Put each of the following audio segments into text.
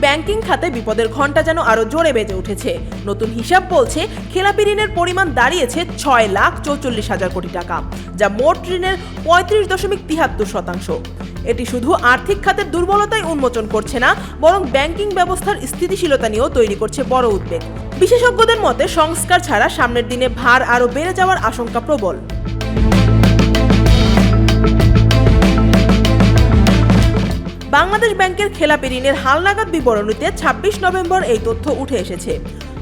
Banking খাতে বিপদের ঘণ্টা যেন আরো জোরে বেজে উঠেছে। নতুন হিসাব বলছে খেলাপি ঋণের পরিমাণ দাঁড়িয়েছে 6,44,000 কোটি টাকা, যা মোট ঋণের 35.73%। এটি শুধু আর্থিক খাতের দুর্বলতাই উন্মোচন করছে না, বরং ব্যাংকিং ব্যবস্থার স্থিতিশীলতা নিয়েও তৈরি করছে বড় উদ্বেগ। বিশেষজ্ঞদের মতে সংস্কার ছাড়া সামনের দিনে ভার আরো বেড়ে যাওয়ার আশঙ্কা প্রবল। বাংলাদেশ ব্যাংকের খেলাপি ঋণের হালনাগাদ বিবরণীতে 26 নভেম্বর এই তথ্য উঠে এসেছে।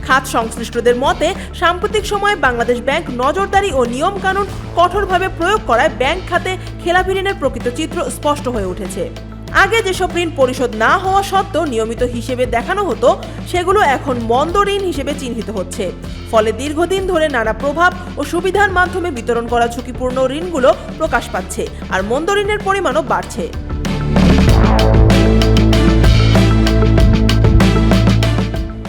খাত সংশ্লিষ্টদের মতে সাম্প্রতিক সময়ে বাংলাদেশ ব্যাংক নজরদারি ও নিয়ম কানুন কঠোরভাবে প্রয়োগ করায় ব্যাংক খাতে খেলাপি ঋণের প্রকৃত চিত্র স্পষ্ট হয়ে উঠেছে। আগে যেসব ঋণ পরিশোধ না হওয়া সত্ত্বেও নিয়মিত হিসেবে দেখানো হতো, সেগুলো এখন মন্দ ঋণ হিসেবে চিহ্নিত হচ্ছে। ফলে দীর্ঘদিন ধরে নানা প্রভাব ও সুবিধার মাধ্যমে বিতরণ করা ঝুঁকিপূর্ণ ঋণগুলো প্রকাশ পাচ্ছে, আর মন্দ ঋণের পরিমাণও বাড়ছে।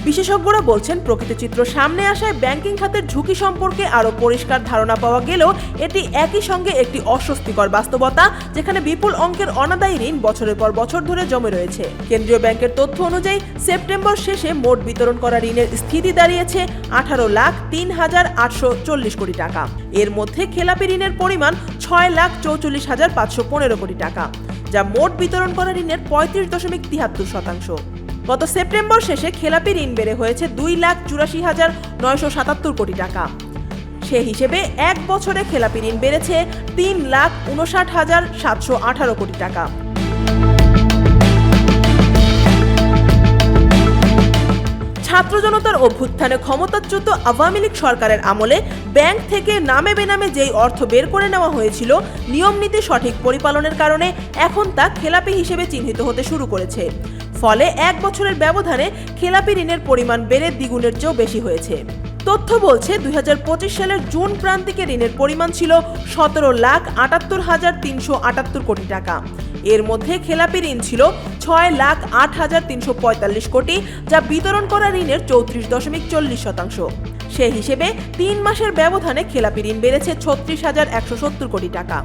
বিশেষজ্ঞরা বলছেন প্রকৃত চিত্র সামনে আসায় ব্যাংকিং খাতের ঝুঁকি সম্পর্কে আরও পরিষ্কার ধারণা পাওয়া গেলেও এটি একই সঙ্গে একটি অস্বস্তিকর বাস্তবতা, যেখানে বিপুল অঙ্কের অনাদায়ী ঋণ বছরের পর বছর ধরে জমে রয়েছে। কেন্দ্রীয় ব্যাংকের তথ্য অনুযায়ী সেপ্টেম্বর শেষে মোট বিতরণ করা ঋণের স্থিতি দাঁড়িয়েছে 18,03,840 কোটি টাকা। এর মধ্যে খেলাপি ঋণের পরিমাণ 6,44,515 কোটি টাকা, যা মোট বিতরণ করা ঋণের 35.73%। গত সেপ্টেম্বর শেষে খেলাপি ঋণ বেড়ে হয়েছে 2,84,977 কোটি টাকা। সে হিসেবে এক বছরে খেলাপি ঋণ বেড়েছে 3,59,718 কোটি টাকা। ছাত্র জনতার অভ্যুত্থানে ক্ষমতাচ্যুত আওয়ামী লীগ সরকারের আমলে ব্যাংক থেকে নামে বেনামে যেই অর্থ বের করে নেওয়া হয়েছিল, নিয়ম নীতি সঠিক পরিপালনের কারণে এখন তা খেলাপি হিসেবে চিহ্নিত হতে শুরু করেছে। ফলে এক বছরের ব্যবধানে খেলাপি ঋণের পরিমাণ বেড়ে দ্বিগুণের চেয়েও বেশি হয়েছে। তথ্য বলছে 2025 সালের জুন প্রান্তিকে ঋণের পরিমাণ ছিল 17,78,378 কোটি টাকা। এর মধ্যে খেলাপি ঋণ ছিল 6,08,345 কোটি, যা বিতরণ করা ঋণের 34.40%। সে হিসেবে 3 মাসের ব্যবধানে খেলাপি ঋণ বেড়েছে 36,170 কোটি টাকা।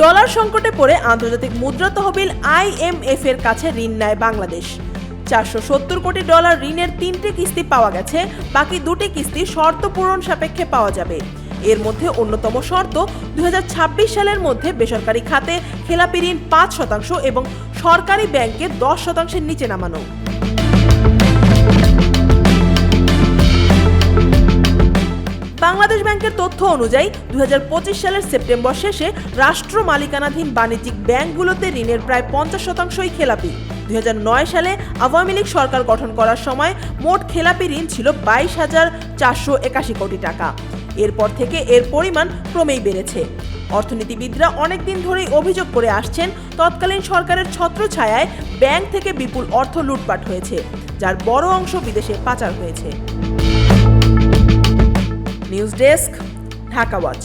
ডলার সংকটে পড়ে আন্তর্জাতিক মুদ্রা তহবিল IMF এর কাছে ঋণ নেয় বাংলাদেশ। 470 কোটি ডলার ঋণের 3টে কিস্তি পাওয়া গেছে, বাকি 2টি কিস্তি শর্ত পূরণ সাপেক্ষে পাওয়া যাবে। এর মধ্যে অন্যতম শর্ত 2026 সালের মধ্যে বেসরকারি খাতে খেলাপি ঋণ 5% এবং সরকারি ব্যাংকে 10%-এর নিচে নামানো। বাংলাদেশ ব্যাংকের তথ্য অনুযায়ী 2025 সালের সেপ্টেম্বর শেষে রাষ্ট্র মালিকানাধীন বাণিজ্যিক ব্যাংকগুলোতে ঋণের প্রায় 50%ই খেলাপি। 2009 সালে আওয়ামী লীগ সরকার গঠন করার সময় মোট খেলাপি ঋণ ছিল 22,481 কোটি টাকা। এরপর থেকে এর পরিমাণ ক্রমেই বেড়েছে। অর্থনীতিবিদরা অনেকদিন ধরেই অভিযোগ করে আসছেন, তৎকালীন সরকারের ছত্রছায়ায় ব্যাংক থেকে বিপুল অর্থ লুটপাট হয়েছে, যার বড় অংশ বিদেশে পাচার হয়েছে। News desk, Dhaka watch.